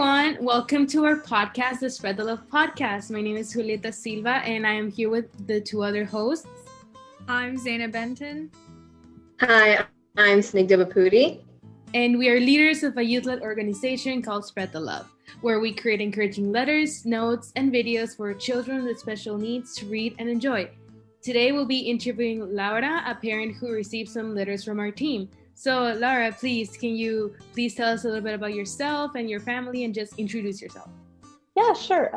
everyone. Welcome to our podcast, the Spread the Love podcast. My name is Julieta Silva, and I am here with the two other hosts. I'm Zaina Benton. Hi, I'm Snigdha Bapudi. And we are leaders of a youth-led organization called Spread the Love, where we create encouraging letters, notes, and videos for children with special needs to read and enjoy. Today, we'll be interviewing Laura, a parent who received some letters from our team. So, Laura, can you tell us a little bit about yourself and your family and just introduce yourself? Yeah, sure.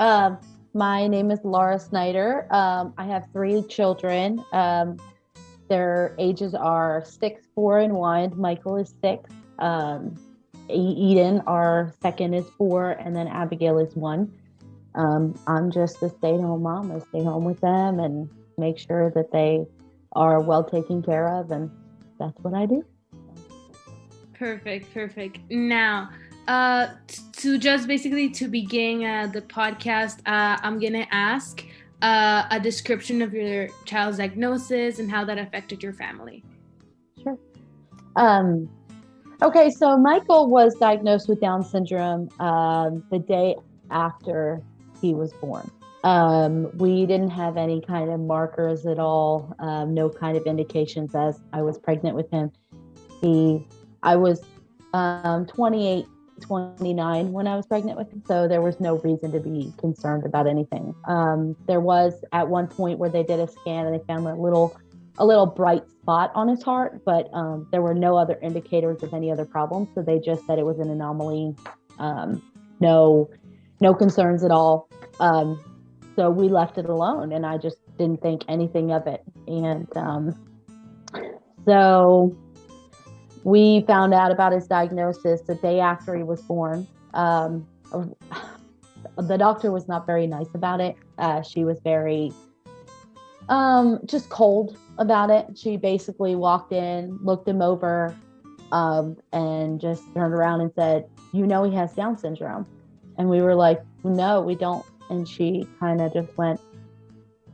My name is Laura Snyder. I have 3 children. Their ages are 6, 4, and 1. Michael is 6. Eden, our second, is 4, and then Abigail is 1. I'm just a stay-at-home mom. I stay home with them and make sure that they are well taken care of, and that's what I do. Perfect. Now, to begin the podcast, I'm gonna ask a description of your child's diagnosis and how that affected your family. Sure. Okay, so Michael was diagnosed with Down syndrome the day after he was born. We didn't have any kind of markers at all, no kind of indications as I was pregnant with him. I was 28, 29 when I was pregnant with him, so there was no reason to be concerned about anything. There was at one point where they did a scan and they found a little bright spot on his heart, but there were no other indicators of any other problems, so they just said it was an anomaly. No concerns at all. So we left it alone, and I just didn't think anything of it. And so we found out about his diagnosis the day after he was born. The doctor was not very nice about it. She was very just cold about it. She basically walked in, looked him over, and just turned around and said, "You know he has Down syndrome." And we were like, "No, we don't." And she kind of just went,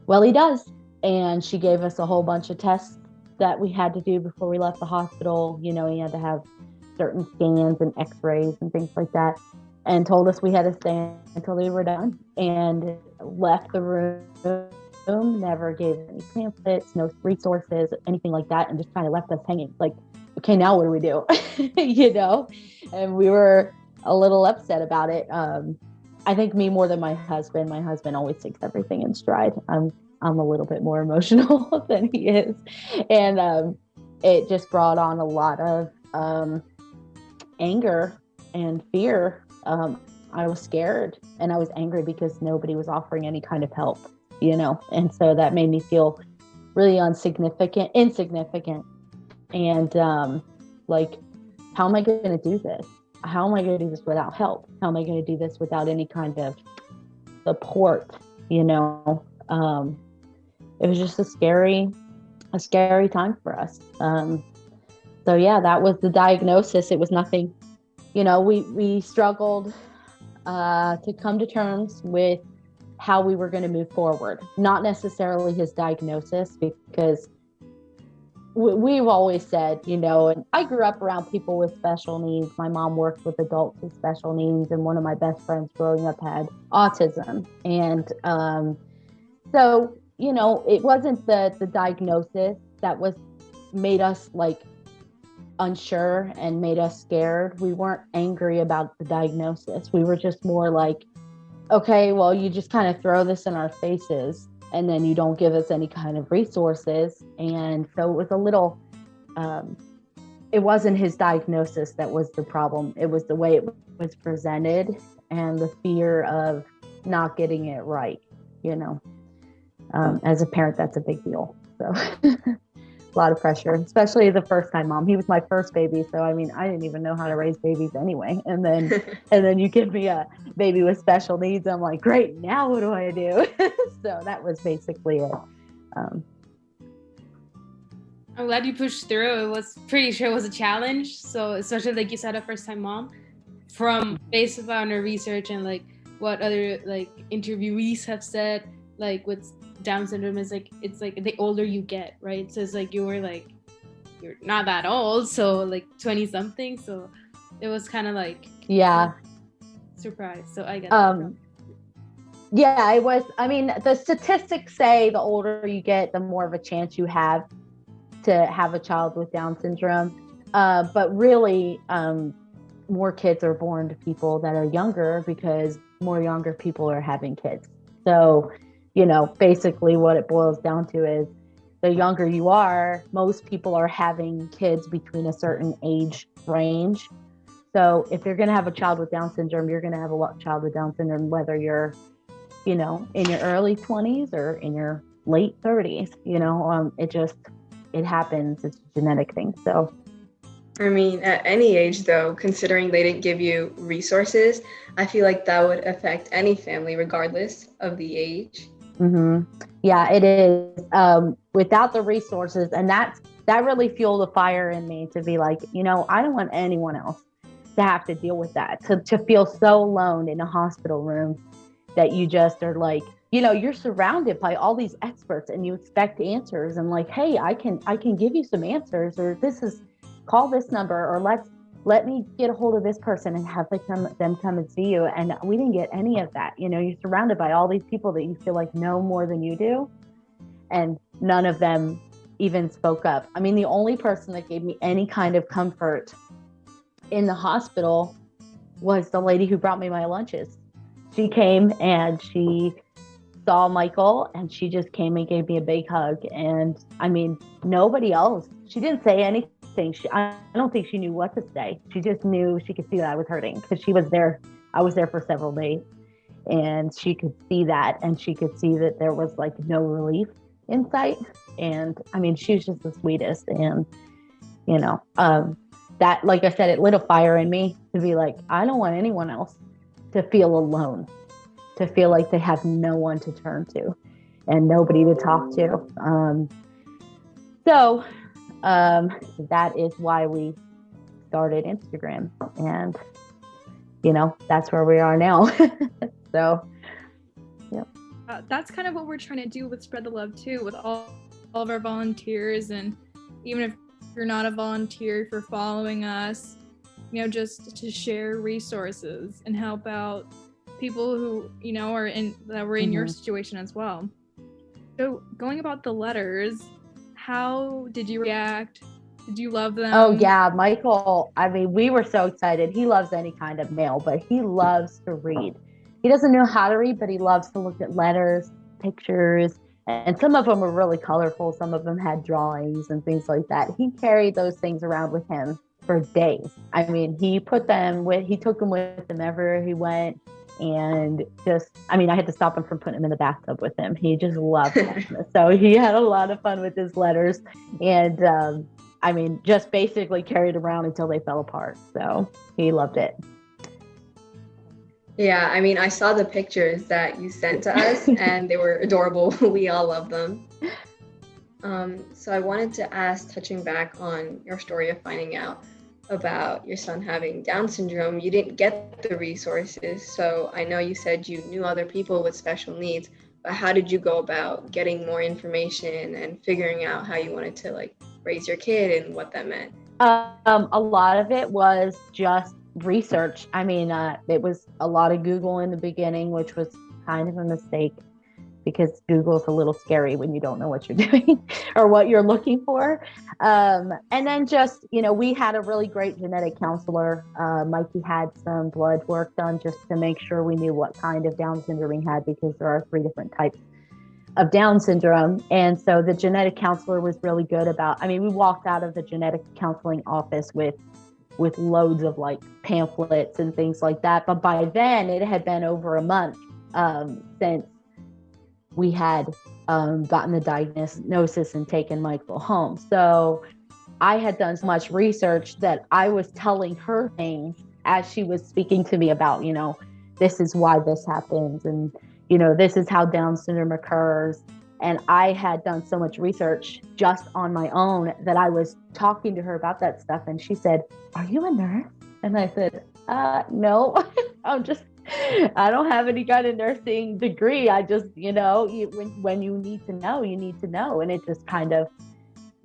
"Well, he does." And she gave us a whole bunch of tests that we had to do before we left the hospital. You know, he had to have certain scans and x-rays and things like that, and told us we had to stay until we were done, and left the room, never gave any pamphlets, no resources, anything like that, and just kind of left us hanging like, okay, now what do we do? You know? And we were a little upset about it. I think me more than my husband. My husband always takes everything in stride. I'm a little bit more emotional than he is. And it just brought on a lot of anger and fear. I was scared and I was angry because nobody was offering any kind of help, you know? And so that made me feel really insignificant. And like, how am I going to do this? How am I going to do this without help? How am I going to do this without any kind of support, you know? It was just a scary time for us. So yeah, that was the diagnosis. It was nothing, you know, we struggled to come to terms with how we were going to move forward. Not necessarily his diagnosis, because we've always said, you know, and I grew up around people with special needs. My mom worked with adults with special needs, and one of my best friends growing up had autism. And so, you know, it wasn't the diagnosis that made us like unsure and made us scared. We weren't angry about the diagnosis. We were just more like, okay, well, you just kind of throw this in our faces and then you don't give us any kind of resources. And so it was a little, it wasn't his diagnosis that was the problem. It was the way it was presented and the fear of not getting it right, you know. As a parent, that's a big deal. So a lot of pressure, especially the FirstTime Mom. He was my first baby. So, I mean, I didn't even know how to raise babies anyway. And then you give me a baby with special needs. I'm like, great, now what do I do? So that was basically it. I'm glad you pushed through. It was pretty sure it was a challenge. So especially like you said, a FirstTime Mom, based on our research and like what other like interviewees have said, like with Down syndrome is like, it's like the older you get, right? So it's like you're not that old, so like 20 something. So it was kind of like, yeah. surprised. So I get Yeah, I was. I mean, the statistics say the older you get, the more of a chance you have to have a child with Down syndrome. But really, more kids are born to people that are younger because more younger people are having kids. So, basically what it boils down to is the younger you are, most people are having kids between a certain age range. So if you're going to have a child with Down syndrome, you're going to have a child with Down syndrome, whether you're, in your early 20s or in your late 30s. It happens. It's a genetic thing. So I mean, at any age, though, considering they didn't give you resources, I feel like that would affect any family, regardless of the age. Mm-hmm. Yeah, it is. Without the resources, and that really fueled the fire in me to be like, I don't want anyone else to have to deal with that, to feel so alone in a hospital room that you just are like, you're surrounded by all these experts and you expect answers and like, hey, I can give you some answers, or call this number, or let me get a hold of this person and have them come and see you. And we didn't get any of that. You're surrounded by all these people that you feel like know more than you do. And none of them even spoke up. I mean, the only person that gave me any kind of comfort in the hospital was the lady who brought me my lunches. She came and she saw Michael and she just came and gave me a big hug. And I mean, nobody else, she didn't say anything. I don't think she knew what to say. She just knew, she could see that I was hurting because she was there. I was there for several days and she could see that, and she could see that there was like no relief in sight. And I mean, she was just the sweetest. And, that, like I said, it lit a fire in me to be like, I don't want anyone else to feel alone, to feel like they have no one to turn to and nobody to talk to. So that is why we started Instagram, and that's where we are now. So yeah, that's kind of what we're trying to do with Spread the Love too, with all of our volunteers. And even if you're not a volunteer, for following us, just to share resources and help out people who were in your situation as well. So going about the letters, how did you react? Did you love them? Oh yeah, Michael, I mean, we were so excited. He loves any kind of mail, but he loves to read. He doesn't know how to read, but he loves to look at letters, pictures, and some of them were really colorful. Some of them had drawings and things like that. He carried those things around with him for days. I mean, he took them with him everywhere he went. And I had to stop him from putting him in the bathtub with him. He just loved them. So he had a lot of fun with his letters. And just basically carried around until they fell apart. So he loved it. Yeah, I mean, I saw the pictures that you sent to us and they were adorable. We all love them. So I wanted to ask, touching back on your story of finding out about your son having Down syndrome, you didn't get the resources. So I know you said you knew other people with special needs, but how did you go about getting more information and figuring out how you wanted to raise your kid and what that meant? A lot of it was just research. I mean, it was a lot of Google in the beginning, which was kind of a mistake because Google's a little scary when you don't know what you're doing or what you're looking for. And then just, we had a really great genetic counselor. Mikey had some blood work done just to make sure we knew what kind of Down syndrome he had, because there are 3 different types of Down syndrome. And so the genetic counselor was really good about, we walked out of the genetic counseling office with loads of pamphlets and things like that. But by then it had been over a month since we had gotten the diagnosis and taken Michael home. So I had done so much research that I was telling her things as she was speaking to me about, this is why this happens. And, this is how Down syndrome occurs. And I had done so much research just on my own that I was talking to her about that stuff. And she said, "Are you a nurse?" And I said, no, I don't have any kind of nursing degree. I just, when you need to know, you need to know. And it just kind of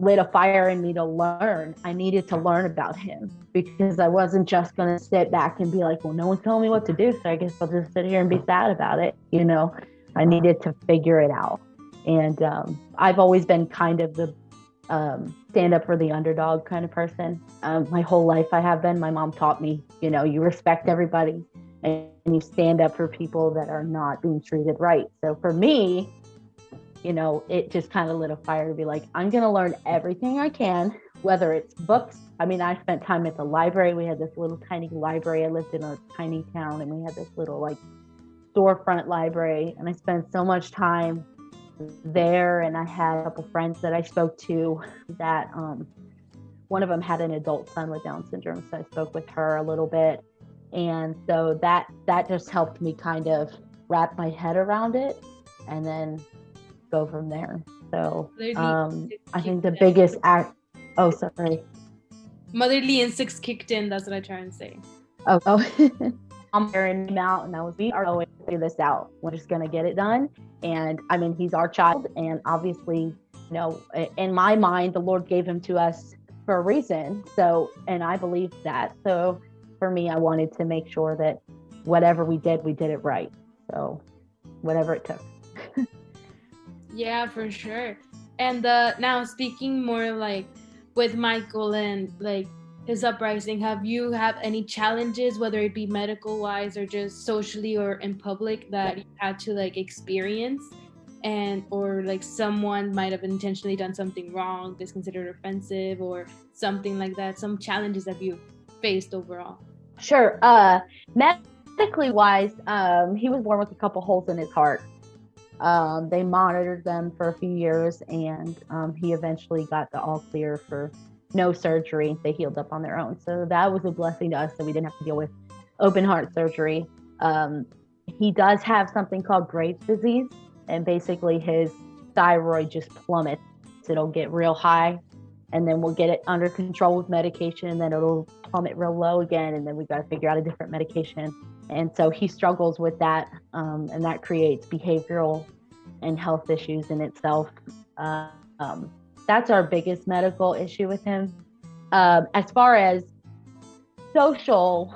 lit a fire in me to learn. I needed to learn about him because I wasn't just going to sit back and be like, well, no one's telling me what to do, so I guess I'll just sit here and be sad about it. You know, I needed to figure it out. And I've always been kind of the stand up for the underdog kind of person. My whole life I have been. My mom taught me, you know, you respect everybody and you stand up for people that are not being treated right. So for me, you know, it just kind of lit a fire to be like, I'm going to learn everything I can, whether it's books. I mean, I spent time at the library. We had this little tiny library. I lived in a tiny town and we had this little like storefront library. And I spent so much time there. And I had a couple friends that I spoke to that one of them had an adult son with Down syndrome. So I spoke with her a little bit. And so that just helped me kind of wrap my head around it and then go from there. So I think the biggest motherly instincts kicked in. That's what I try and say. I'm wearing him out and we are going to figure this out. We're just going to get it done. And I mean, he's our child. And obviously, you know, in my mind, the Lord gave him to us for a reason. So, and I believe that. So for me, I wanted to make sure that whatever we did it right. So whatever it took. Yeah, for sure. And now speaking more like with Michael and like his uprising, have you had any challenges, whether it be medical wise or just socially or in public, that you had to like experience, and or like someone might have intentionally done something wrong that's considered offensive or something like that? Some challenges that you've faced overall? Sure. Medically wise, he was born with a couple holes in his heart. They monitored them for a few years and he eventually got the all clear for no surgery. They healed up on their own. So that was a blessing to us that we didn't have to deal with open heart surgery. He does have something called Graves' disease, and basically his thyroid just plummets. It'll get real high and then we'll get it under control with medication and then it'll plummet real low again. And then we got to figure out a different medication. And so he struggles with that. And that creates behavioral and health issues in itself. That's our biggest medical issue with him. As far as social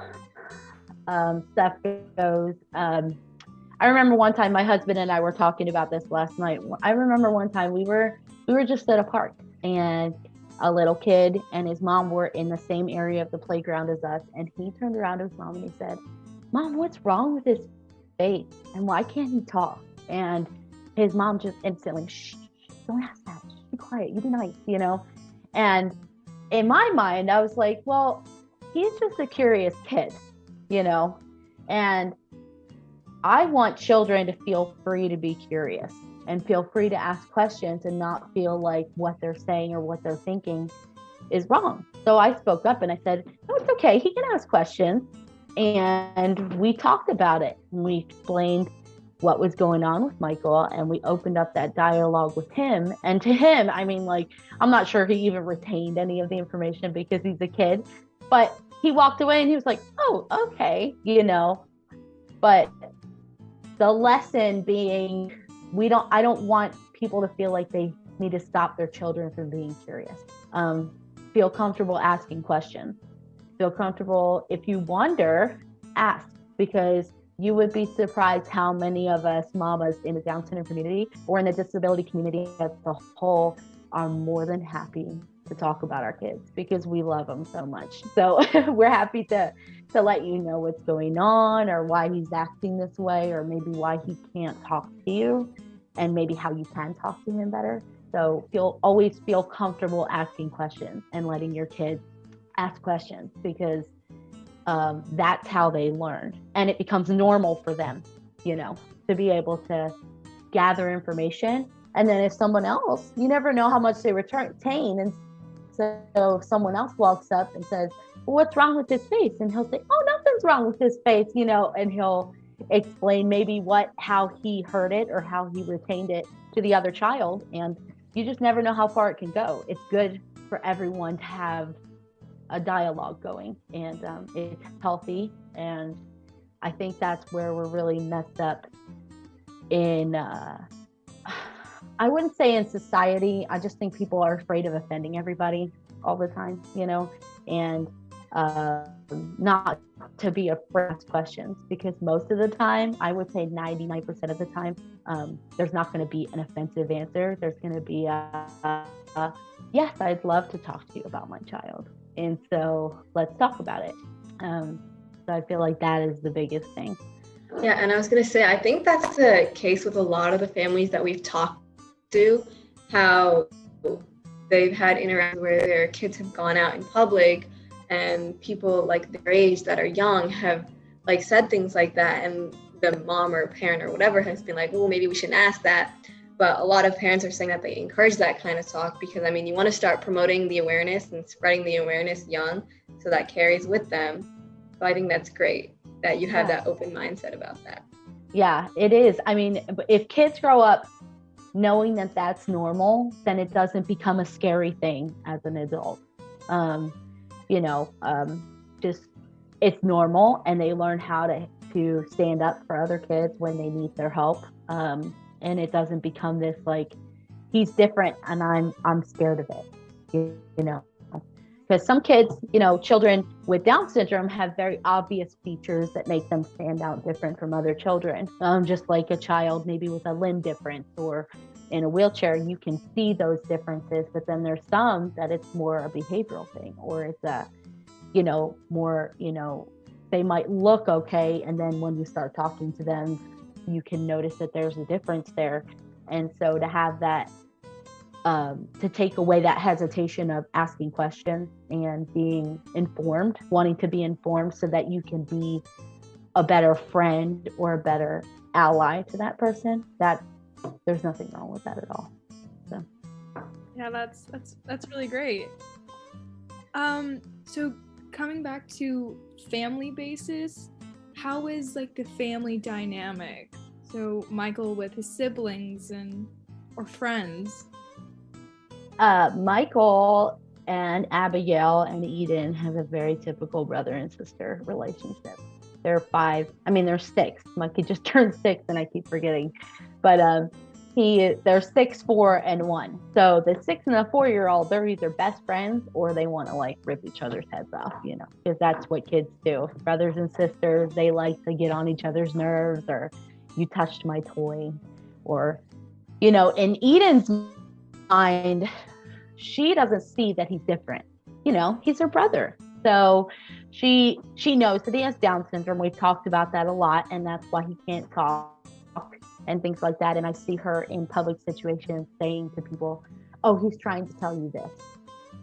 stuff goes, I remember one time my husband and I were talking about this last night. I remember one time we were just at a park and a little kid and his mom were in the same area of the playground as us. And he turned around to his mom and he said, "Mom, what's wrong with his face? And why can't he talk?" And his mom just instantly, "Shh, don't ask that. Just be quiet. You be nice, you know?" And in my mind, I was like, well, he's just a curious kid, you know? And I want children to feel free to be curious and feel free to ask questions and not feel like what they're saying or what they're thinking is wrong. So I spoke up and I said, "No, it's okay. He can ask questions." And we talked about it. And we explained what was going on with Michael and we opened up that dialogue with him. And to him, I mean, like, I'm not sure he even retained any of the information because he's a kid, but he walked away and he was like, "Oh, okay," you know. But the lesson being, I don't want people to feel like they need to stop their children from being curious. Feel comfortable asking questions. Feel comfortable. If you wonder, ask, because you would be surprised how many of us mamas in the Down syndrome community or in the disability community as a whole are more than happy to talk about our kids because we love them so much. So we're happy to let you know what's going on or why he's acting this way or maybe why he can't talk to you and maybe how you can talk to him better. So always feel comfortable asking questions and letting your kids ask questions because that's how they learn. And it becomes normal for them, you know, to be able to gather information. And then if someone else, you never know how much they retain. And so someone else walks up and says, "Well, what's wrong with his face?" And he'll say, "Oh, nothing's wrong with his face," you know, and he'll explain maybe how he heard it or how he retained it to the other child. And you just never know how far it can go. It's good for everyone to have a dialogue going, and it's healthy. And I think that's where we're really messed up in I wouldn't say in society. I just think people are afraid of offending everybody all the time, and not to be afraid to ask questions, because most of the time, I would say 99% of the time, there's not going to be an offensive answer. There's going to be yes, I'd love to talk to you about my child. And so let's talk about it. So I feel like that is the biggest thing. Yeah, and I was going to say, I think that's the case with a lot of the families that we've talked to, how they've had interactions where their kids have gone out in public and people like their age that are young have like said things like that, and the mom or parent or whatever has been like, well, maybe we shouldn't ask that. But a lot of parents are saying that they encourage that kind of talk because, I mean, you want to start promoting the awareness and spreading the awareness young so that carries with them. So I think that's great that you have that open mindset about that. Yeah, it is. I mean, if kids grow up knowing that that's normal, then it doesn't become a scary thing as an adult. Just it's normal, and they learn how to stand up for other kids when they need their help. And it doesn't become this like, he's different and I'm scared of it, because some kids, children with Down syndrome have very obvious features that make them stand out different from other children. Just like a child maybe with a limb difference or in a wheelchair, you can see those differences, but then there's some that it's more a behavioral thing, or it's a, more, they might look okay. And then when you start talking to them, you can notice that there's a difference there. And so to have that, to take away that hesitation of asking questions and being informed, wanting to be informed so that you can be a better friend or a better ally to that person, that there's nothing wrong with that at all. So yeah, that's really great. So coming back to family basis, how is like the family dynamic? So Michael with his siblings or friends. Michael and Abigail and Eden have a very typical brother and sister relationship. They're 5. I mean, they're 6. Mikey just turned 6, and I keep forgetting. But they're 6, 4, and 1. So the 6 and the 4-year-old, they're either best friends or they want to like rip each other's heads off, because that's what kids do. Brothers and sisters, they like to get on each other's nerves, or you touched my toy, or, in Eden's mind, she doesn't see that he's different. He's her brother. So she knows that he has Down syndrome. We've talked about that a lot, and that's why he can't talk and things like that. And I see her in public situations saying to people, oh, he's trying to tell you this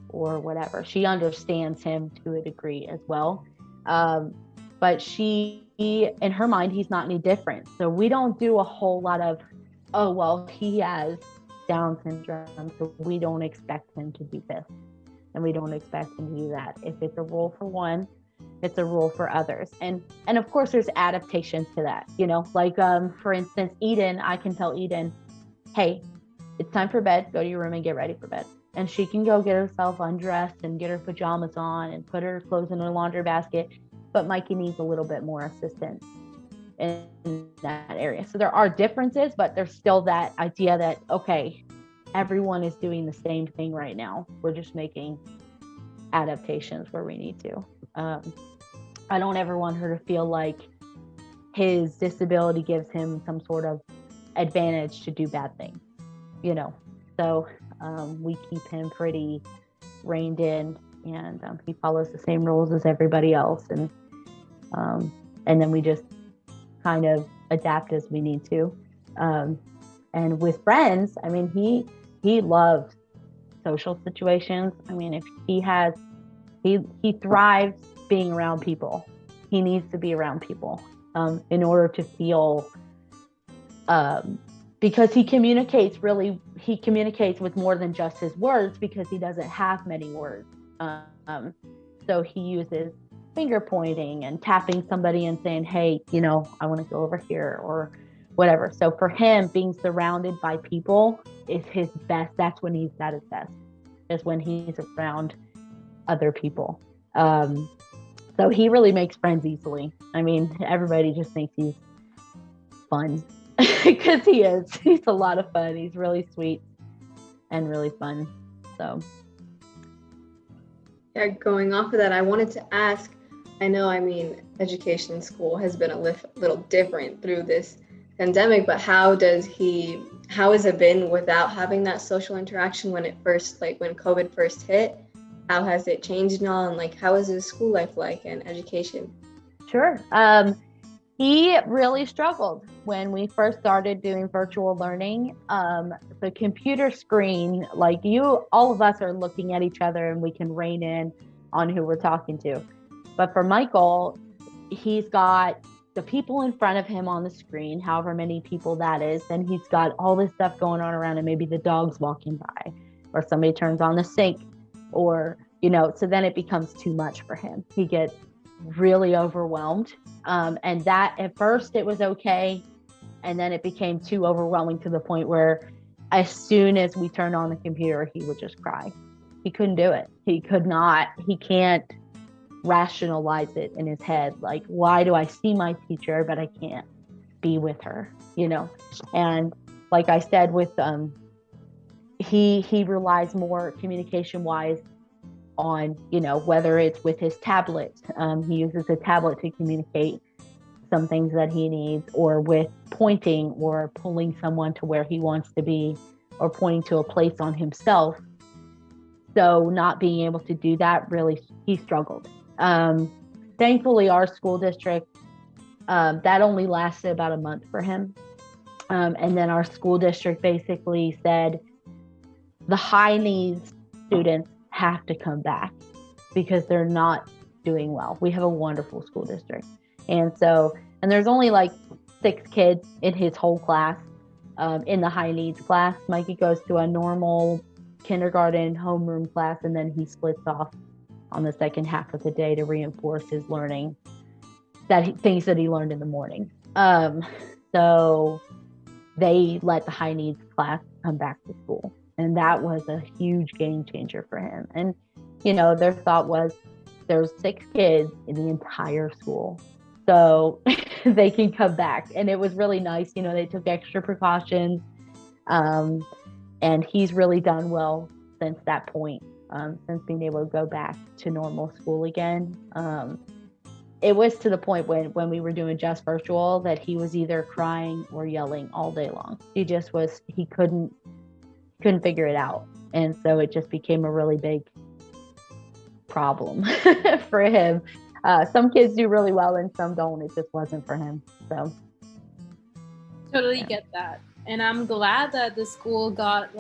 or whatever. She understands him to a degree as well. But in her mind, he's not any different. So we don't do a whole lot of, oh, well, he has Down syndrome, so we don't expect him to do this and we don't expect him to do that. If it's a rule for one, it's a rule for others. And of course there's adaptations to that, like for instance, Eden, I can tell Eden, hey, it's time for bed, go to your room and get ready for bed. And she can go get herself undressed and get her pajamas on and put her clothes in her laundry basket. But Mikey needs a little bit more assistance in that area. So there are differences, but there's still that idea that, okay, everyone is doing the same thing right now. We're just making adaptations where we need to. I don't ever want her to feel like his disability gives him some sort of advantage to do bad things, So we keep him pretty reined in, and he follows the same rules as everybody else. And then we just kind of adapt as we need to. And with friends, I mean, he loves social situations. I mean, if he thrives being around people. He needs to be around people in order to feel, because he communicates with more than just his words, because he doesn't have many words. So he uses finger pointing and tapping somebody and saying, hey, I want to go over here or whatever. So for him, being surrounded by people is his best. That's when he's at his best, is when he's around other people. So he really makes friends easily. I mean, everybody just thinks he's fun. because he is. He's a lot of fun. He's really sweet and really fun. So Yeah, going off of that, I wanted to ask, I know, I mean, education in school has been a little different through this pandemic, but how has it been without having that social interaction when when COVID first hit? How has it changed and all? And like, how is his school life like and education? sure. He really struggled when we first started doing virtual learning. The computer screen, like all of us are looking at each other and we can rein in on who we're talking to. But for Michael, he's got the people in front of him on the screen, however many people that is, and he's got all this stuff going on around him. Maybe the dog's walking by or somebody turns on the sink or, so then it becomes too much for him. He gets really overwhelmed. And that at first it was okay. And then it became too overwhelming to the point where as soon as we turned on the computer, he would just cry. He couldn't do it. He can't rationalize it in his head. Like, why do I see my teacher, but I can't be with her, And like I said, with, he relies more communication wise on, whether it's with his tablet, he uses a tablet to communicate some things that he needs, or with pointing or pulling someone to where he wants to be, or pointing to a place on himself. So not being able to do that, really, he struggled. Thankfully, our school district, that only lasted about a month for him. And then our school district basically said the high needs students have to come back because they're not doing well. We have a wonderful school district. And there's only like 6 kids in his whole class, in the high needs class. Mikey goes to a normal kindergarten homeroom class, and then he splits off on the second half of the day to reinforce his learning, things that he learned in the morning. So they let the high needs class come back to school. And that was a huge game changer for him. And, their thought was there's 6 kids in the entire school, so they can come back. And it was really nice. They took extra precautions. And he's really done well since that point, since being able to go back to normal school again. It was to the point when we were doing just virtual that he was either crying or yelling all day long. He couldn't figure it out. And so it just became a really big problem for him. Some kids do really well and some don't. It just wasn't for him. So totally get that. And I'm glad that the school got,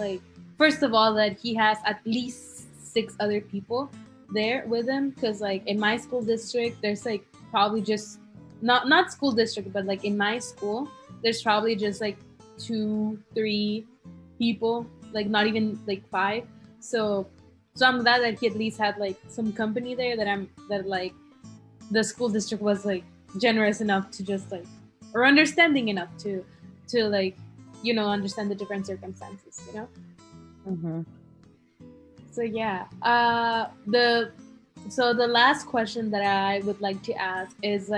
first of all, that he has at least 6 other people there with him. Because in my school district, there's probably just not school district, but in my school, there's probably just 2-3 people, not even 5. So I'm glad that he at least had some company there, that the school district was generous enough to just or understanding enough to understand the different circumstances, Mm-hmm. So yeah, the last question that I would like to ask is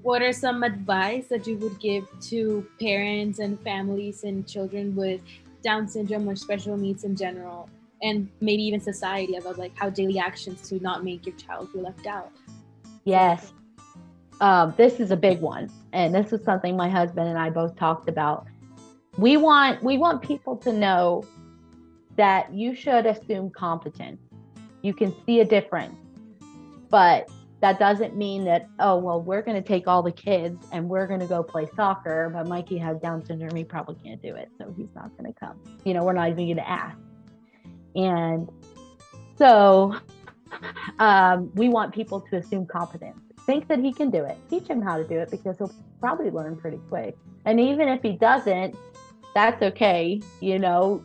what are some advice that you would give to parents and families and children with Down syndrome or special needs in general, and maybe even society, about how daily actions to not make your child feel left out? Yes. This is a big one. And this is something my husband and I both talked about. We want people to know that you should assume competence. You can see a difference, but that doesn't mean that, we're going to take all the kids and we're going to go play soccer, but Mikey has Down syndrome. He probably can't do it, so he's not going to come. We're not even going to ask. And so we want people to assume competence. Think that he can do it. Teach him how to do it, because he'll probably learn pretty quick. And even if he doesn't, that's okay.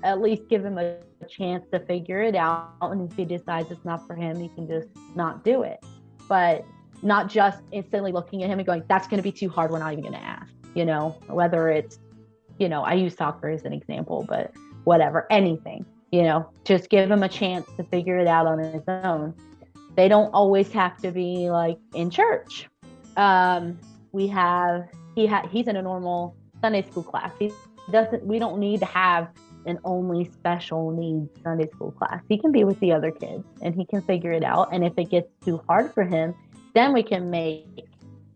At least give him a chance to figure it out. And if he decides it's not for him, he can just not do it. But not just instantly looking at him and going, that's going to be too hard, we're not even going to ask. Whether it's, I use soccer as an example, but whatever, anything, just give him a chance to figure it out on his own. They don't always have to be in church. He's in a normal Sunday school class. We don't need to have an only special needs Sunday school class. He can be with the other kids and he can figure it out. And if it gets too hard for him, then we can make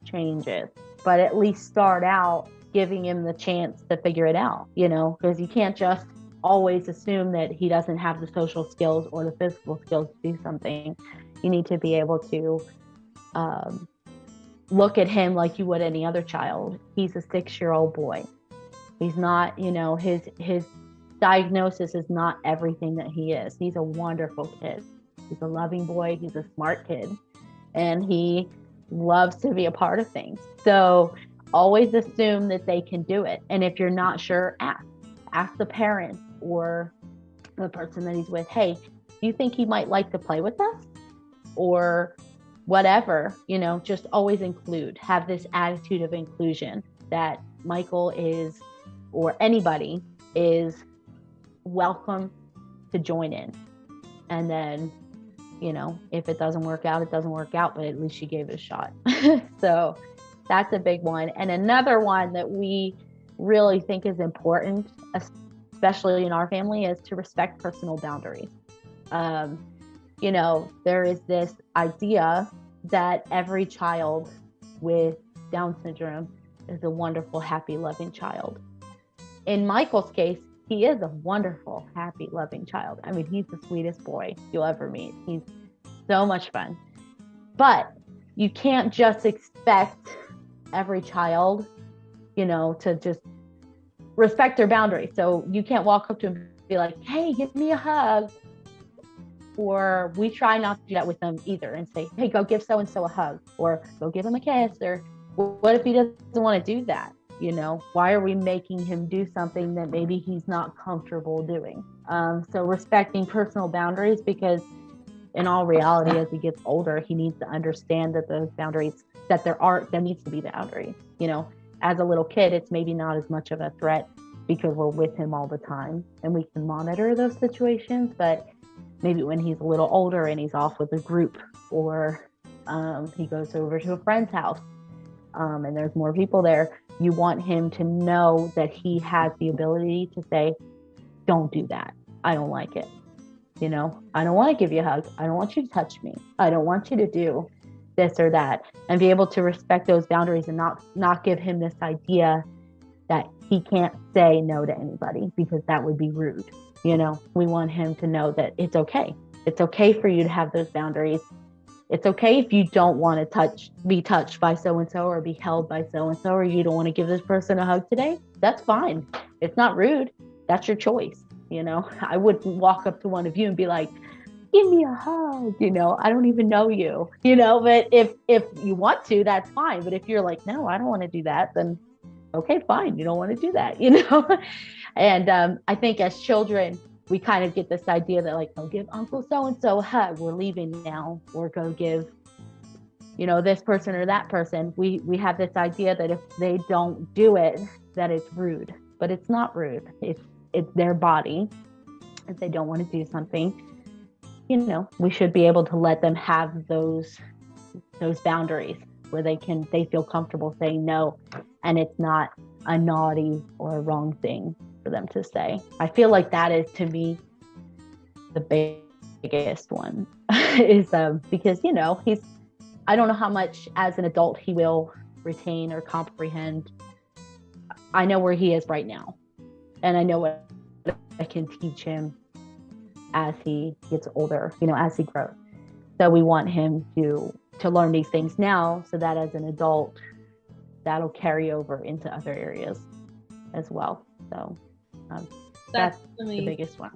changes. But at least start out giving him the chance to figure it out, because you can't just always assume that he doesn't have the social skills or the physical skills to do something. You need to be able to look at him like you would any other child. He's a 6-year-old boy. He's not, his diagnosis is not everything that he is. He's a wonderful kid. He's a loving boy. He's a smart kid. And he loves to be a part of things. So always assume that they can do it. And if you're not sure, ask the parent or the person that he's with, hey, do you think he might like to play with us? Or whatever, just always have this attitude of inclusion that Michael is, or anybody is welcome to join in. And then, if it doesn't work out, it doesn't work out, but at least you gave it a shot. So that's a big one. And another one that we really think is important, especially in our family, is to respect personal boundaries. There is this idea that every child with Down syndrome is a wonderful, happy, loving child. In Michael's case, he is a wonderful, happy, loving child. I mean, he's the sweetest boy you'll ever meet. He's so much fun. But you can't just expect every child, to just respect their boundaries. So you can't walk up to him and be like, hey, give me a hug. Or we try not to do that with them either and say, hey, go give so-and-so a hug, or go give him a kiss. Or what if he doesn't want to do that? Why are we making him do something that maybe he's not comfortable doing? So respecting personal boundaries, because in all reality, as he gets older, he needs to understand that those boundaries, that there needs to be boundaries. As a little kid, it's maybe not as much of a threat because we're with him all the time and we can monitor those situations. But maybe when he's a little older and he's off with a group, or he goes over to a friend's house and there's more people there, you want him to know that he has the ability to say, don't do that. I don't like it. I don't want to give you a hug. I don't want you to touch me. I don't want you to do this or that, and be able to respect those boundaries and not give him this idea that he can't say no to anybody, because that would be rude. We want him to know that it's okay. It's okay for you to have those boundaries. It's okay if you don't want to be touched by so-and-so, or be held by so-and-so, or you don't want to give this person a hug today. That's fine. It's not rude. That's your choice. I wouldn't walk up to one of you and be like, give me a hug. I don't even know you, but if you want to, that's fine. But if you're like, no, I don't want to do that, then okay, fine. You don't want to do that, And I think as children, we kind of get this idea that like, go give Uncle so-and-so a hug. We're leaving now. Or go give, this person or that person. We have this idea that if they don't do it, that it's rude. But it's not rude. It's their body. If they don't want to do something, we should be able to let them have those boundaries where they feel comfortable saying no, and it's not a naughty or a wrong thing for them to say. I feel like that is, to me, the biggest one is because I don't know how much as an adult he will retain or comprehend. I know where he is right now, and I know what I can teach him as he gets older, as he grows. So we want him to learn these things now, so that as an adult, that'll carry over into other areas as well. So that's the biggest one.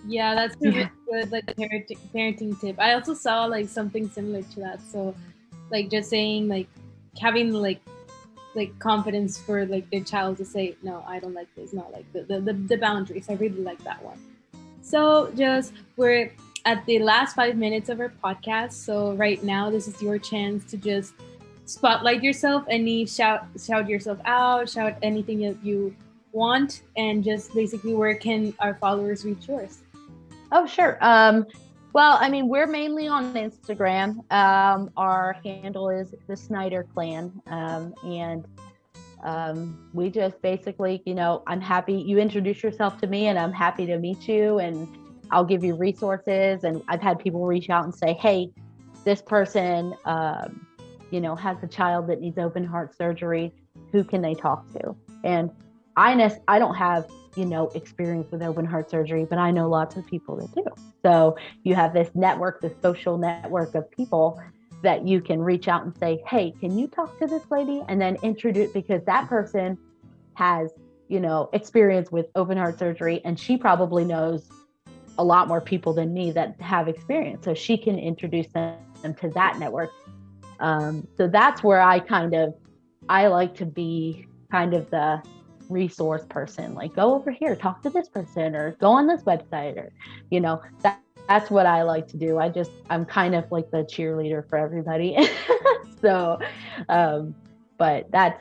Yeah, that's a really good parenting tip. I also saw something similar to that. So just saying having confidence for their child to say, no, I don't like this, not like the boundaries. I really like that one. So we're at the last 5 minutes of our podcast. So right now, this is your chance to just spotlight yourself, shout yourself out, shout anything that you want, and just basically where can our followers reach yours? Oh, sure. Well, I mean, we're mainly on Instagram. Our handle is the Snyder Clan. And We just basically, I'm happy you introduce yourself to me and I'm happy to meet you, and I'll give you resources. And I've had people reach out and say, hey, this person, has a child that needs open heart surgery. Who can they talk to? And I don't have, experience with open heart surgery, but I know lots of people that do. So you have this network, this social network of people that you can reach out and say, hey, can you talk to this lady? And then introduce, because that person has, experience with open heart surgery, and she probably knows a lot more people than me that have experience. So she can introduce them to that network. So that's where I like to be kind of the resource person, like go over here, talk to this person, or go on this website, or, that's what I like to do. I'm kind of like the cheerleader for everybody. So, but that's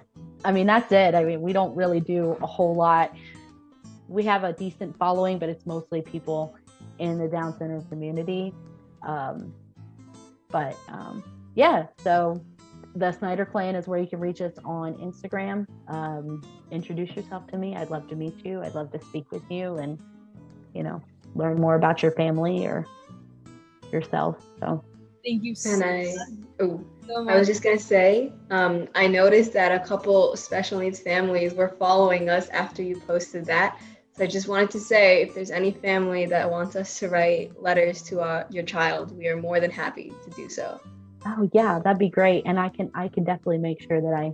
it. I mean, we don't really do a whole lot. We have a decent following, but it's mostly people in the Down syndrome community. Yeah, so the Snyder Clan is where you can reach us on Instagram. Introduce yourself to me. I'd love to meet you. I'd love to speak with you and, learn more about your family or yourself. So thank you so much. I was just going to say, I noticed that a couple special needs families were following us after you posted that. So I just wanted to say, if there's any family that wants us to write letters to your child, we are more than happy to do so. Oh yeah, that'd be great. And I can definitely make sure that I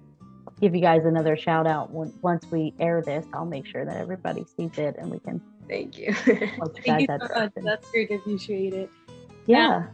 give you guys another shout out once we air this. I'll make sure that everybody sees it and we can. Thank you. Thank you so much. That's great. I appreciate it. Yeah.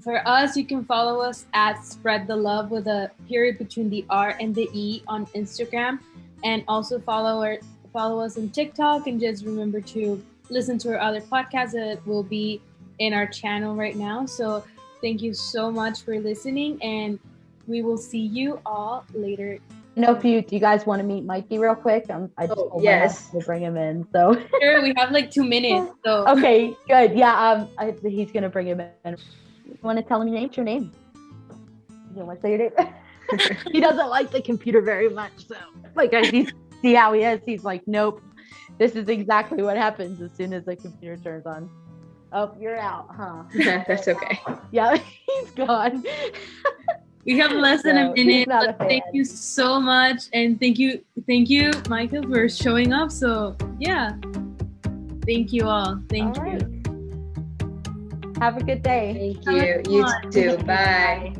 For us, you can follow us at Spread the Love with a period between the R and the E on Instagram, and also follow us on TikTok, and just remember to listen to our other podcasts that will be in our channel right now. So thank you so much for listening, and we will see you all later. Do you guys want to meet Mikey real quick? I just told yes. to bring him in. So sure, we have like 2 minutes. So okay, good. Yeah, he's gonna bring him in. You want to tell him your name? You want to say your name? He doesn't like the computer very much, so see how he is. He's like, nope. This is exactly what happens as soon as the computer turns on. Oh, you're out, huh? That's okay. Yeah, he's gone. We have less than a minute, but thank you so much. And thank you, Micah, for showing up. So yeah, thank you all. Thank you. Have a good day. Thank you. You too. Bye.